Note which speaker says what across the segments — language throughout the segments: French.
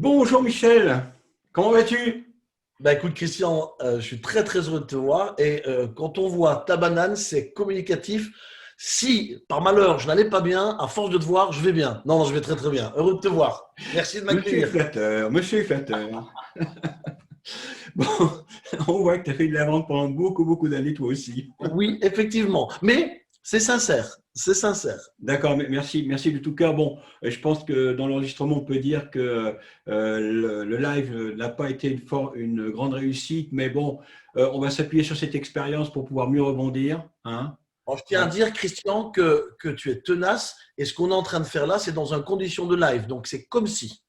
Speaker 1: Bonjour Michel, comment vas-tu?
Speaker 2: Bah écoute Christian, je suis très très heureux de te voir et quand on voit ta banane, c'est communicatif. Si par malheur je n'allais pas bien, à force de te voir, je vais bien. Non, non, je vais très très bien. Heureux de te voir. Merci de
Speaker 1: Monsieur est
Speaker 2: m'accueillir.
Speaker 1: flatteur, monsieur est flatteur. Bon, on voit que tu as fait de la vente pendant beaucoup d'années toi aussi.
Speaker 2: Oui, effectivement, mais c'est sincère, c'est sincère.
Speaker 1: D'accord, merci de tout cœur. Bon, je pense que dans l'enregistrement, on peut dire que le live n'a pas été une grande réussite, mais bon, on va s'appuyer sur cette expérience pour pouvoir mieux rebondir, hein.
Speaker 2: Alors, je tiens à dire Christian que tu es tenace et ce qu'on est en train de faire là, c'est dans une condition de live, donc c'est comme si.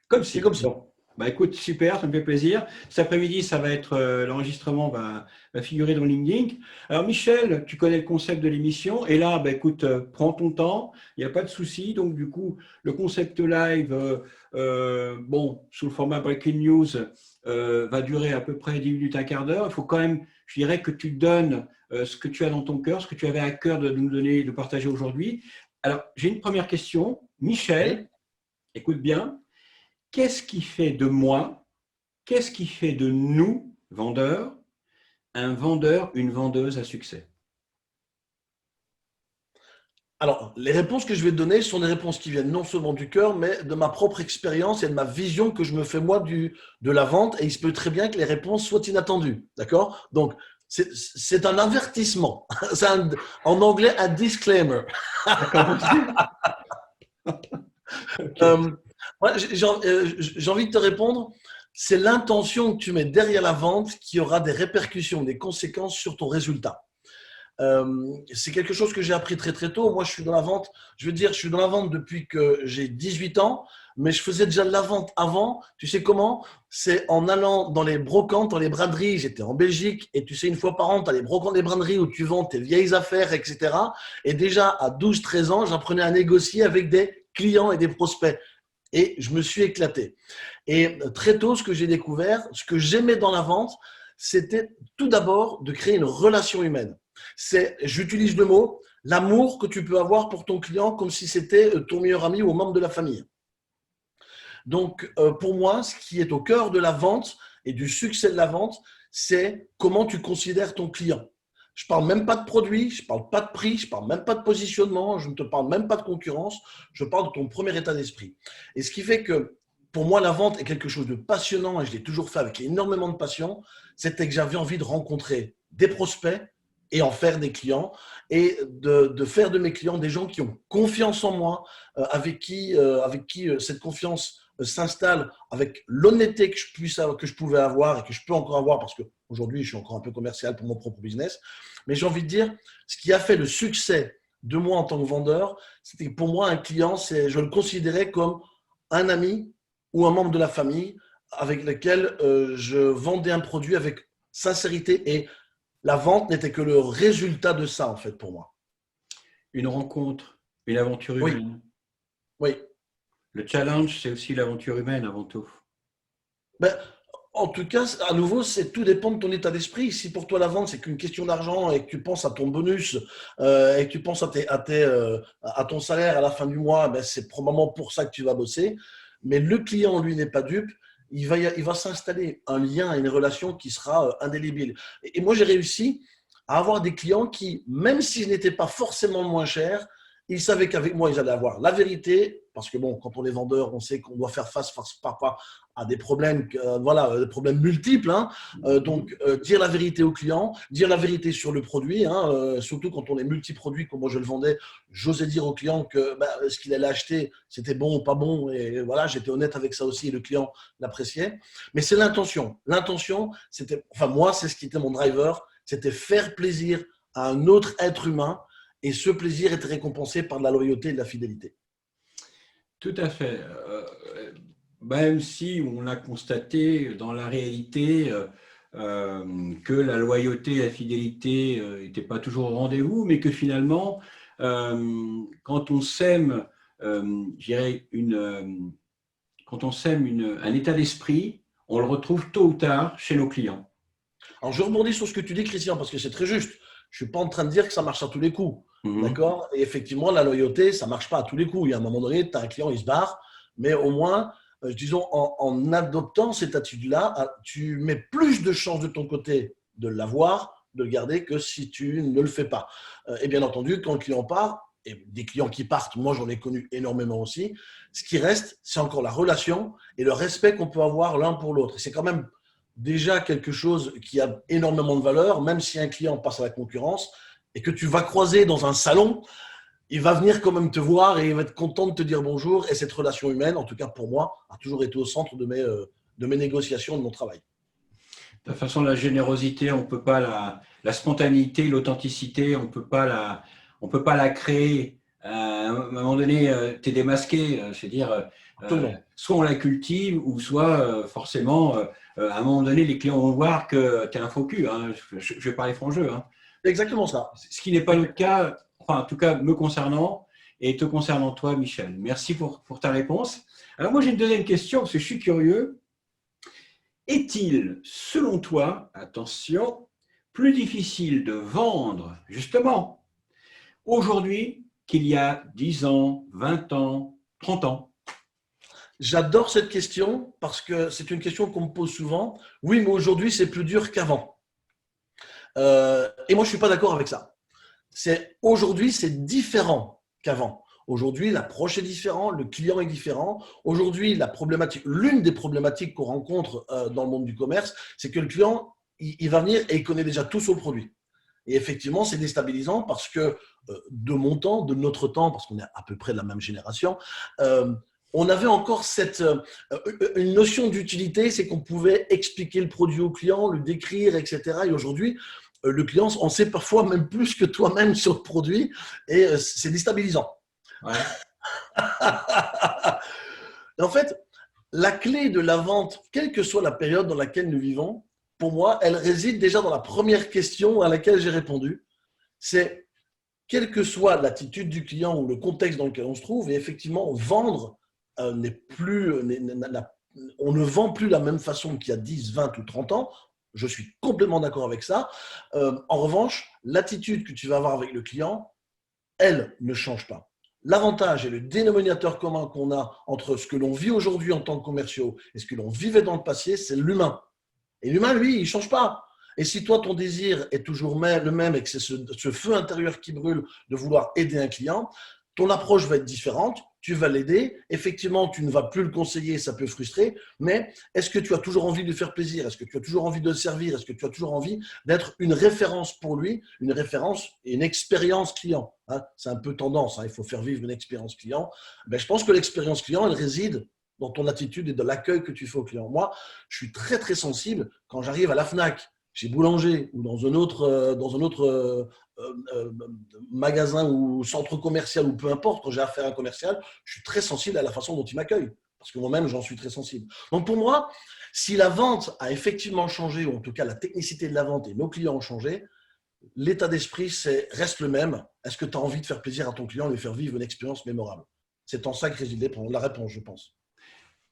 Speaker 1: Comme
Speaker 2: C'est
Speaker 1: si.
Speaker 2: comme si.
Speaker 1: Bon, bah écoute, super, ça me fait plaisir. Cet après-midi, ça va être l'enregistrement va figurer dans LinkedIn. Alors Michel, tu connais le concept de l'émission et là, bah écoute, prends ton temps, il n'y a pas de souci. Donc du coup, le concept live, bon, sous le format Breaking News, va durer à peu près 10 minutes, un quart d'heure. Il faut quand même, je dirais, que tu donnes ce que tu as dans ton cœur, ce que tu avais à cœur de nous donner, de partager aujourd'hui. Alors, j'ai une première question. Michel,
Speaker 2: Oui.
Speaker 1: écoute bien. Qu'est-ce qui fait de moi, qu'est-ce qui fait de nous, vendeurs, un vendeur, une vendeuse à succès?
Speaker 2: Alors, les réponses que je vais te donner sont des réponses qui viennent non seulement du cœur, mais de ma propre expérience et de ma vision que je me fais moi de la vente. Et il se peut très bien que les réponses soient inattendues. D'accord? Donc, c'est un avertissement. C'est en anglais un disclaimer.
Speaker 1: D'accord, ok. Ok.
Speaker 2: Euh, moi, j'ai envie de te répondre. C'est l'intention que tu mets derrière la vente qui aura des répercussions, des conséquences sur ton résultat. C'est quelque chose que j'ai appris très très tôt. Moi, je suis dans la vente, je veux dire, je suis dans la vente depuis que j'ai 18 ans, mais je faisais déjà de la vente avant. Tu sais comment? C'est en allant dans les brocantes, dans les braderies. J'étais en Belgique et tu sais, une fois par an, tu as les brocantes, les braderies où tu vends tes vieilles affaires, etc. Et déjà, à 12-13 ans, j'apprenais à négocier avec des clients et des prospects. Et je me suis éclaté. Et très tôt, ce que j'ai découvert, ce que j'aimais dans la vente, c'était tout d'abord de créer une relation humaine. C'est, j'utilise le mot, l'amour que tu peux avoir pour ton client comme si c'était ton meilleur ami ou membre de la famille. Donc, pour moi, ce qui est au cœur de la vente et du succès de la vente, c'est comment tu considères ton client. Je ne parle même pas de produit, je ne parle pas de prix, je ne parle même pas de positionnement, je ne te parle même pas de concurrence, je parle de ton premier état d'esprit. Et ce qui fait que pour moi, la vente est quelque chose de passionnant et je l'ai toujours fait avec énormément de passion, c'était que j'avais envie de rencontrer des prospects et en faire des clients et de faire de mes clients des gens qui ont confiance en moi, avec qui cette confiance s'installe avec l'honnêteté que je pouvais avoir et que je peux encore avoir parce qu'aujourd'hui, je suis encore un peu commercial pour mon propre business. Mais j'ai envie de dire, ce qui a fait le succès de moi en tant que vendeur, c'était que pour moi, un client, je le considérais comme un ami ou un membre de la famille avec lequel je vendais un produit avec sincérité et la vente n'était que le résultat de ça, en fait, pour moi.
Speaker 1: Une rencontre, une aventure
Speaker 2: Oui,
Speaker 1: humaine.
Speaker 2: oui.
Speaker 1: Le challenge, c'est aussi l'aventure humaine avant tout.
Speaker 2: Ben, en tout cas, à nouveau, tout dépend de ton état d'esprit. Si pour toi la vente, c'est qu'une question d'argent et que tu penses à ton bonus et que tu penses à ton salaire à la fin du mois, ben, c'est probablement pour ça que tu vas bosser. Mais le client, lui, n'est pas dupe. Il va s'installer un lien, une relation qui sera indélébile. Et moi, j'ai réussi à avoir des clients qui, même s'ils n'étaient pas forcément moins chers, ils savaient qu'avec moi, ils allaient avoir la vérité. Parce que bon, quand on est vendeur, on sait qu'on doit faire face parfois à des problèmes, voilà, des problèmes multiples. Hein. Donc, dire la vérité au client, dire la vérité sur le produit, hein, surtout quand on est multiproduit, comme moi je le vendais, j'osais dire au client que ce qu'il allait acheter, c'était bon ou pas bon. Et voilà, j'étais honnête avec ça aussi et le client l'appréciait. Mais c'est l'intention. L'intention, c'était, enfin moi, c'est ce qui était mon driver, c'était faire plaisir à un autre être humain et ce plaisir était récompensé par de la loyauté et de la fidélité.
Speaker 1: Tout à fait. Même si on a constaté dans la réalité que la loyauté et la fidélité n'étaient pas toujours au rendez-vous, mais que finalement, quand on sème, je dirais, quand on sème un état d'esprit, on le retrouve tôt ou tard chez nos clients.
Speaker 2: Alors, je rebondis sur ce que tu dis, Christian, parce que c'est très juste. Je ne suis pas en train de dire que ça marche à tous les coups.
Speaker 1: Mhm.
Speaker 2: D'accord? Et effectivement, la loyauté, ça ne marche pas à tous les coups. Il y a un moment donné, tu as un client, il se barre, mais au moins, disons, en adoptant cette attitude-là, tu mets plus de chances de ton côté de l'avoir, de le garder, que si tu ne le fais pas. Et bien entendu, quand le client part, et des clients qui partent, moi j'en ai connu énormément aussi, ce qui reste, c'est encore la relation et le respect qu'on peut avoir l'un pour l'autre. Et c'est quand même déjà quelque chose qui a énormément de valeur, même si un client passe à la concurrence et que tu vas croiser dans un salon, il va venir quand même te voir et il va être content de te dire bonjour. Et cette relation humaine, en tout cas pour moi, a toujours été au centre de mes négociations, de mon travail.
Speaker 1: De toute façon, la générosité, on peut pas la spontanéité, l'authenticité, on peut pas la créer. À un moment donné, tu es démasqué, c'est-à-dire soit on la cultive ou soit forcément, à un moment donné, les clients vont voir que tu es un faux cul. Hein. Je vais parler franc jeu. Hein.
Speaker 2: Exactement ça.
Speaker 1: Ce qui n'est pas le cas, enfin en tout cas me concernant et te concernant toi, Michel. Merci pour ta réponse. Alors moi j'ai une deuxième question parce que je suis curieux. Est-il, selon toi, attention, plus difficile de vendre, justement, aujourd'hui qu'il y a 10 ans, 20 ans, 30 ans?
Speaker 2: J'adore cette question parce que c'est une question qu'on me pose souvent. Oui, mais aujourd'hui, c'est plus dur qu'avant. Et moi, je ne suis pas d'accord avec ça. Aujourd'hui, c'est différent qu'avant. Aujourd'hui, l'approche est différente, le client est différent. Aujourd'hui, l'une des problématiques qu'on rencontre dans le monde du commerce, c'est que le client, il va venir et il connaît déjà tout sur le produit. Et effectivement, c'est déstabilisant parce que de mon temps, de notre temps, parce qu'on est à peu près de la même génération, on avait encore une notion d'utilité, c'est qu'on pouvait expliquer le produit au client, le décrire, etc. Et aujourd'hui, le client en sait parfois même plus que toi-même sur le produit et c'est déstabilisant.
Speaker 1: Ouais.
Speaker 2: En fait, la clé de la vente, quelle que soit la période dans laquelle nous vivons, pour moi, elle réside déjà dans la première question à laquelle j'ai répondu. C'est quelle que soit l'attitude du client ou le contexte dans lequel on se trouve, et effectivement, vendre on ne vend plus de la même façon qu'il y a 10, 20 ou 30 ans. Je suis complètement d'accord avec ça. En revanche, l'attitude que tu vas avoir avec le client, elle ne change pas. L'avantage et le dénominateur commun qu'on a entre ce que l'on vit aujourd'hui en tant que commerciaux et ce que l'on vivait dans le passé, c'est l'humain. Et l'humain, lui, il ne change pas. Et si toi, ton désir est toujours le même et que c'est ce feu intérieur qui brûle de vouloir aider un client, ton approche va être différente, tu vas l'aider. Effectivement, tu ne vas plus le conseiller, ça peut frustrer, mais est-ce que tu as toujours envie de lui faire plaisir? Est-ce que tu as toujours envie de le servir? Est-ce que tu as toujours envie d'être une référence pour lui, une référence et une expérience client, hein? C'est un peu tendance, hein, il faut faire vivre une expérience client. Ben, je pense que l'expérience client, elle réside dans ton attitude et dans l'accueil que tu fais au client. Moi, je suis très, très sensible quand j'arrive à la FNAC, chez Boulanger ou dans un autre magasin ou centre commercial ou peu importe, quand j'ai affaire à un commercial, je suis très sensible à la façon dont il m'accueille. Parce que moi-même, j'en suis très sensible. Donc pour moi, si la vente a effectivement changé, ou en tout cas la technicité de la vente et nos clients ont changé, l'état d'esprit reste le même. Est-ce que tu as envie de faire plaisir à ton client, de lui faire vivre une expérience mémorable? C'est en ça que réside la réponse, je pense.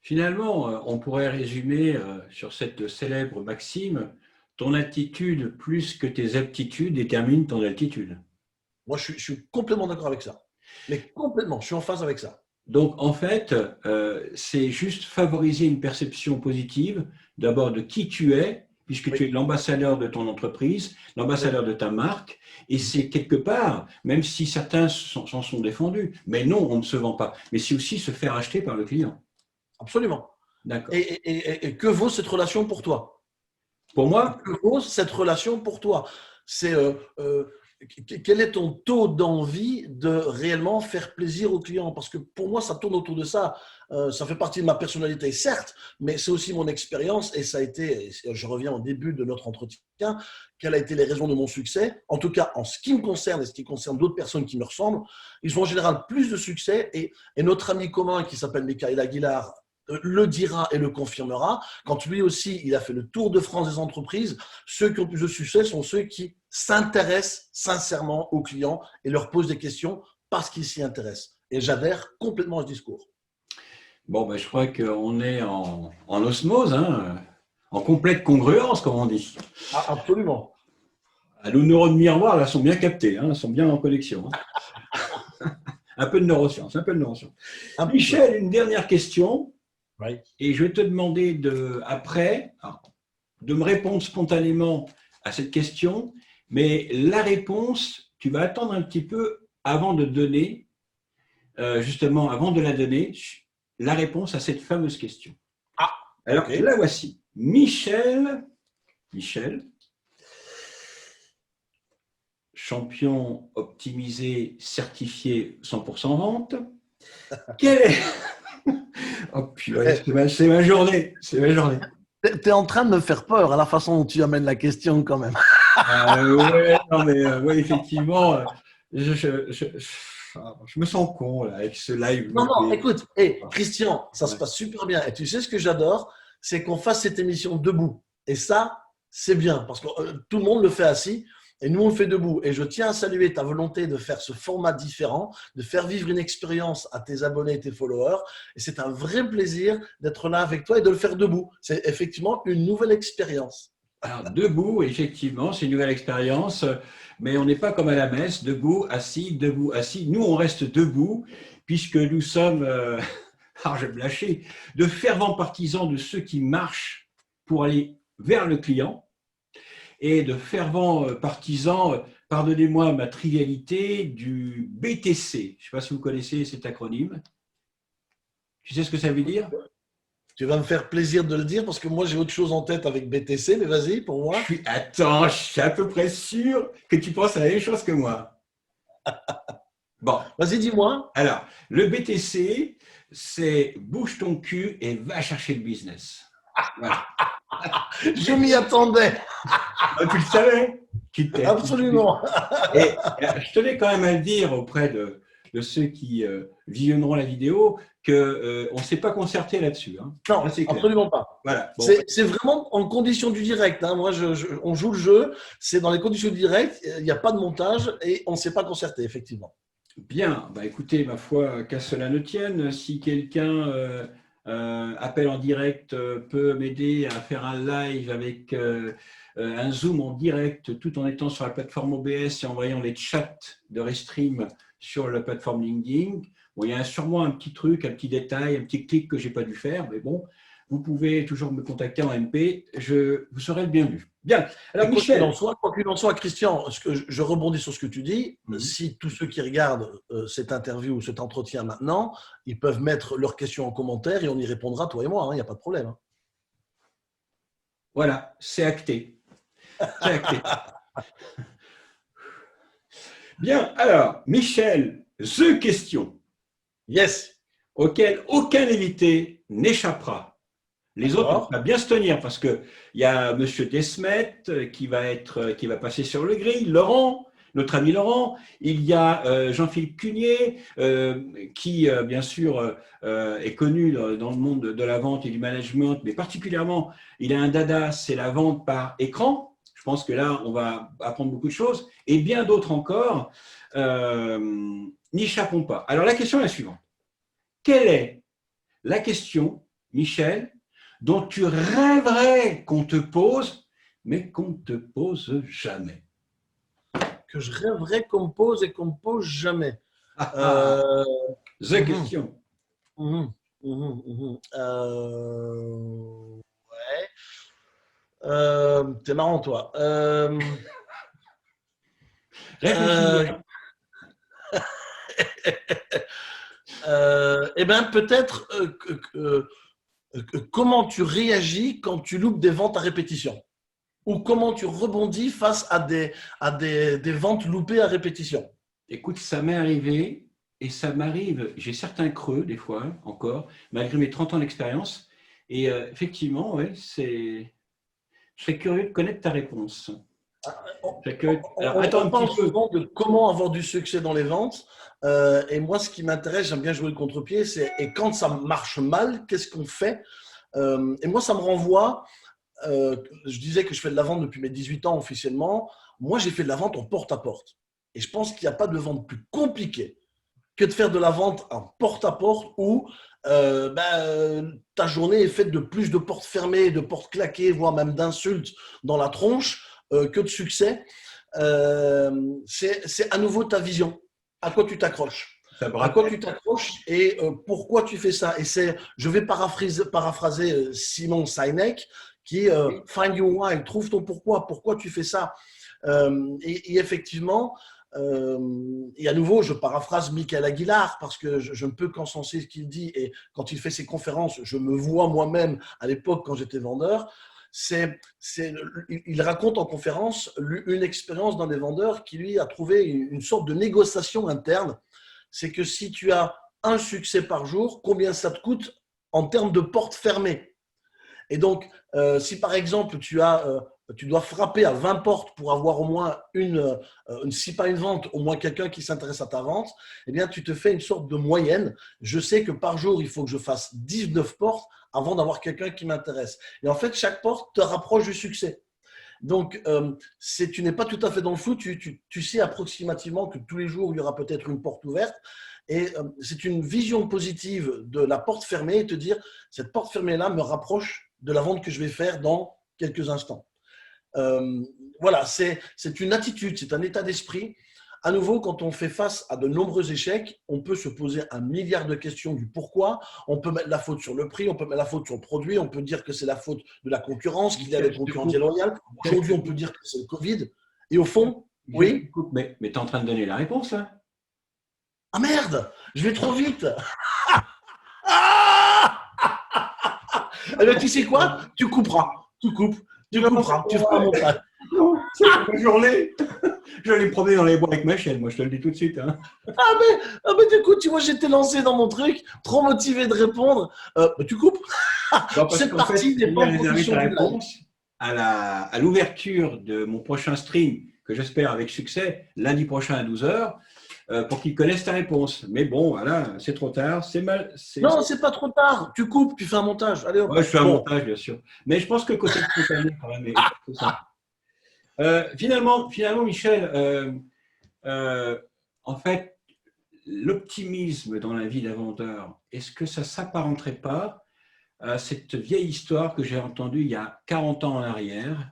Speaker 1: Finalement, on pourrait résumer sur cette célèbre maxime, ton attitude plus que tes aptitudes détermine ton altitude.
Speaker 2: Moi, je suis complètement d'accord avec ça. Mais complètement, je suis en phase avec ça.
Speaker 1: Donc, en fait, c'est juste favoriser une perception positive, d'abord de qui tu es, puisque tu es l'ambassadeur de ton entreprise, l'ambassadeur de ta marque, et c'est quelque part, même si certains s'en sont défendus, mais non, on ne se vend pas, mais c'est aussi se faire acheter par le client.
Speaker 2: Absolument.
Speaker 1: D'accord.
Speaker 2: Et que vaut cette relation pour toi?
Speaker 1: Pour moi,
Speaker 2: Que vaut cette relation pour toi? C'est quel est ton taux d'envie de réellement faire plaisir au client? Parce que pour moi, ça tourne autour de ça. Ça fait partie de ma personnalité, certes, mais c'est aussi mon expérience et ça a été, je reviens au début de notre entretien, quelles ont été les raisons de mon succès? En tout cas, en ce qui me concerne et ce qui concerne d'autres personnes qui me ressemblent, ils ont en général plus de succès et notre ami commun qui s'appelle Michael Aguilar le dira et le confirmera. Quand lui aussi, il a fait le tour de France des entreprises, ceux qui ont plus de succès sont ceux qui s'intéressent sincèrement aux clients et leur posent des questions parce qu'ils s'y intéressent. Et j'adhère complètement à ce discours.
Speaker 1: bon, ben, je crois qu'on est en osmose, hein, en complète congruence, comme on dit.
Speaker 2: Ah, absolument.
Speaker 1: Nos neurones miroirs, là, sont bien captés, hein, sont bien en connexion. Hein. Un peu de neurosciences, un peu de neurosciences. Michel, une dernière question.
Speaker 2: right.
Speaker 1: Et je vais te demander après de me répondre spontanément à cette question, mais la réponse, tu vas attendre un petit peu avant de donner, justement, avant de la donner, la réponse à cette fameuse question.
Speaker 2: Ah,
Speaker 1: alors,
Speaker 2: okay.
Speaker 1: La voici. Michel, champion optimisé, certifié 100% vente. Quel est... Oh purée, c'est ma journée. C'est ma journée.
Speaker 2: Tu es en train de me faire peur à la façon dont tu amènes la question quand même.
Speaker 1: Ouais, non mais ouais, effectivement, je me sens con là, avec ce live.
Speaker 2: Non, écoute, hey, Christian, ça se passe super bien. Et tu sais ce que j'adore, c'est qu'on fasse cette émission debout. Et ça, c'est bien, parce que tout le monde le fait assis. Et nous, on le fait debout. Et je tiens à saluer ta volonté de faire ce format différent, de faire vivre une expérience à tes abonnés et tes followers. Et c'est un vrai plaisir d'être là avec toi et de le faire debout. C'est effectivement une nouvelle expérience.
Speaker 1: Alors, debout, effectivement, c'est une nouvelle expérience, mais on n'est pas comme à la messe, debout, assis. Nous, on reste debout, puisque nous sommes, je vais me lâcher, de fervents partisans de ceux qui marchent pour aller vers le client, et de fervents partisans, pardonnez-moi ma trivialité, du BTC. Je ne sais pas si vous connaissez cet acronyme. Tu sais ce que ça veut dire ?
Speaker 2: Tu vas me faire plaisir de le dire parce que moi, j'ai autre chose en tête avec BTC, mais vas-y, pour moi.
Speaker 1: Attends, je suis à peu près sûr que tu penses à la même chose que moi. Bon.
Speaker 2: Vas-y, dis-moi.
Speaker 1: Alors, le BTC, c'est bouge ton cul et va chercher le business. Voilà.
Speaker 2: Je m'y attendais.
Speaker 1: Tu le savais.
Speaker 2: Absolument.
Speaker 1: Et je tenais quand même à le dire auprès de ceux qui visionneront la vidéo qu'on ne s'est pas concerté là-dessus. Hein.
Speaker 2: Non, absolument pas.
Speaker 1: Voilà. Bon.
Speaker 2: C'est vraiment en condition du direct. Hein. Moi, on joue le jeu. C'est dans les conditions du direct. Il n'y a pas de montage et on ne s'est pas concerté, effectivement.
Speaker 1: Bien. Bah, écoutez, ma foi, qu'à cela ne tienne, si quelqu'un appel en direct peut m'aider à faire un live avec un Zoom en direct tout en étant sur la plateforme OBS et en voyant les chats de Restream sur la plateforme LinkedIn. Bon, il y a sûrement un petit truc, un petit détail, un petit clic que je n'ai pas dû faire, mais bon, vous pouvez toujours me contacter en MP, vous serez le bienvenu. Bien. Alors, Michel.
Speaker 2: Quoi qu'il en soit, Christian, je rebondis sur ce que tu dis. Si tous ceux qui regardent cette interview ou cet entretien maintenant, ils peuvent mettre leurs questions en commentaire et on y répondra, toi et moi, il n'y a pas de problème. Hein.
Speaker 1: Voilà, c'est acté. C'est acté. Bien, alors, Michel, the question.
Speaker 2: Yes.
Speaker 1: Auquel aucun invité n'échappera. Les autres vont bien se tenir parce qu'il y a M. Desmet qui va passer sur le grill, Laurent, notre ami Laurent, il y a Jean-Philippe Cunier qui, bien sûr, est connu dans le monde de la vente et du management, mais particulièrement, il a un dada, c'est la vente par écran. Je pense que là, on va apprendre beaucoup de choses et bien d'autres encore. N'échappons pas. Alors, la question est la suivante. Quelle est la question, Michel, dont tu rêverais qu'on te pose, mais qu'on ne te pose jamais?
Speaker 2: Que je rêverais qu'on me pose et qu'on ne me pose jamais.
Speaker 1: The question.
Speaker 2: Ouais. T'es marrant, toi. Eh bien, peut-être comment tu réagis quand tu loupes des ventes à répétition ou comment tu rebondis face à des ventes loupées à répétition.
Speaker 1: Écoute, ça m'est arrivé et ça m'arrive, j'ai certains creux des fois encore, malgré mes 30 ans d'expérience. Et effectivement, ouais, je serais curieux de connaître ta réponse.
Speaker 2: On parle souvent de comment avoir du succès dans les ventes. Et moi, ce qui m'intéresse, j'aime bien jouer le contre-pied, c'est et quand ça marche mal, qu'est-ce qu'on fait? Et moi, ça me renvoie, je disais que je fais de la vente depuis mes 18 ans officiellement. Moi, j'ai fait de la vente en porte-à-porte. Et je pense qu'il n'y a pas de vente plus compliquée que de faire de la vente en porte-à-porte où ta journée est faite de plus de portes fermées, de portes claquées, voire même d'insultes dans la tronche que de succès. C'est à nouveau ta vision. À quoi tu t'accroches?
Speaker 1: Ça
Speaker 2: À quoi
Speaker 1: braque.
Speaker 2: tu t'accroches et pourquoi tu fais ça? Et je vais paraphraser Simon Sinek qui Find your why, trouve ton pourquoi, pourquoi tu fais ça. Et effectivement, et à nouveau, je paraphrase Michael Aguilar parce que je ne peux qu'encenser ce qu'il dit. Et quand il fait ses conférences, je me vois moi-même à l'époque quand j'étais vendeur. Il raconte en conférence une expérience d'un des vendeurs qui lui a trouvé une sorte de négociation interne. C'est que si tu as un succès par jour, combien ça te coûte en termes de portes fermées? Et donc, si par exemple, tu dois frapper à 20 portes pour avoir au moins si pas une vente, au moins quelqu'un qui s'intéresse à ta vente, eh bien, tu te fais une sorte de moyenne. Je sais que par jour, il faut que je fasse 19 portes avant d'avoir quelqu'un qui m'intéresse. Et en fait, chaque porte te rapproche du succès. Donc, tu n'es pas tout à fait dans le flou, tu sais approximativement que tous les jours, il y aura peut-être une porte ouverte. Et c'est une vision positive de la porte fermée et te dire, cette porte fermée-là me rapproche de la vente que je vais faire dans quelques instants. Voilà, c'est une attitude, c'est un état d'esprit. À nouveau, quand on fait face à de nombreux échecs, on peut se poser un milliard de questions du pourquoi. On peut mettre la faute sur le prix, on peut mettre la faute sur le produit, on peut dire que c'est la faute de la concurrence, qu'il y a des concurrents déloyaux. Aujourd'hui, on peut dire que c'est le Covid. Et au fond, oui.
Speaker 1: Mais tu es en train de donner la réponse, là.
Speaker 2: Ah merde, je vais trop vite. Ah alors, tu sais quoi? Tu couperas. Tu couperas. Tu feras un montage.
Speaker 1: Non, c'est ma journée. Je vais les promener dans les bois avec ma chienne, moi, je te le dis tout de suite. Hein.
Speaker 2: Du coup, tu vois, j'étais lancé dans mon truc, trop motivé de répondre. Tu coupes. Cette partie n'est pas en fonction
Speaker 1: ta réponse à l'ouverture de mon prochain stream, que j'espère avec succès, lundi prochain à 12h. Pour qu'ils connaissent ta réponse. Mais bon, voilà, c'est trop tard, c'est mal.
Speaker 2: Non, c'est pas trop tard. Tu coupes, tu fais un montage. Allez, hop.
Speaker 1: Ouais, je fais un montage, bien sûr. Mais je pense que côté spontané, quand même, c'est ça. Finalement, Michel, en fait, l'optimisme dans la vie d'un vendeur, est-ce que ça ne s'apparenterait pas à cette vieille histoire que j'ai entendue il y a 40 ans en arrière?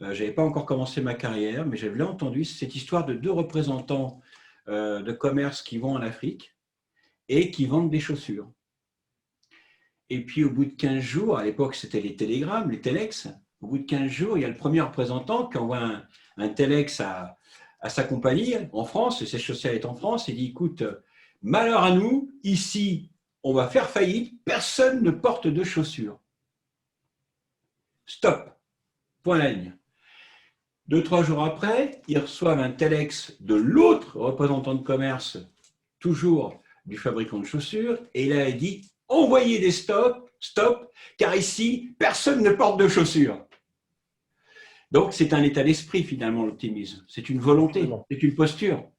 Speaker 1: Je n'avais pas encore commencé ma carrière, mais j'avais entendu cette histoire de deux représentants de commerce qui vont en Afrique et qui vendent des chaussures. Et puis, au bout de 15 jours, à l'époque, c'était les télégrammes, les téléx. Au bout de 15 jours, il y a le premier représentant qui envoie un téléx à sa compagnie en France, et ses chaussures est en France, et dit, écoute, malheur à nous, ici, on va faire faillite, personne ne porte de chaussures. Stop. Point à la ligne. 2-3 jours après, ils reçoivent un téléx de l'autre représentant de commerce, toujours du fabricant de chaussures, et là, il dit « Envoyez des stop, car ici, personne ne porte de chaussures. » Donc, c'est un état d'esprit, finalement, l'optimisme. C'est une volonté, c'est une posture.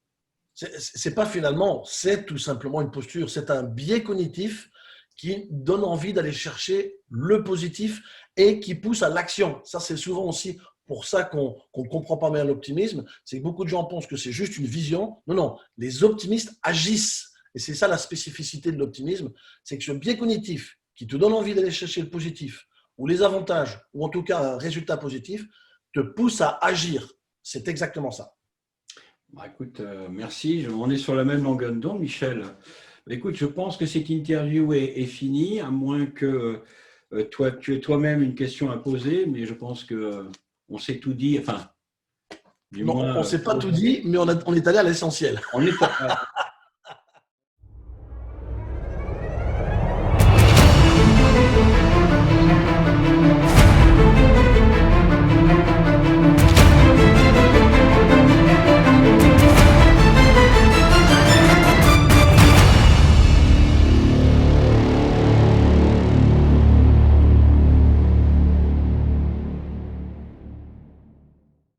Speaker 2: C'est pas finalement, c'est tout simplement une posture. C'est un biais cognitif qui donne envie d'aller chercher le positif et qui pousse à l'action. Ça, c'est souvent aussi pour ça qu'on ne comprend pas bien l'optimisme. C'est que beaucoup de gens pensent que c'est juste une vision. Non, non, les optimistes agissent. Et c'est ça la spécificité de l'optimisme. C'est que ce biais cognitif qui te donne envie d'aller chercher le positif ou les avantages, ou en tout cas un résultat positif, te pousse à agir. C'est exactement ça.
Speaker 1: Bah, écoute, merci. On est sur la même longueur d'onde, Michel. Écoute, je pense que cette interview est finie, à moins que toi, tu aies toi-même une question à poser, mais je pense qu'on s'est tout dit. Enfin,
Speaker 2: du moins, on ne s'est pas tout dit, mais on est allé à l'essentiel.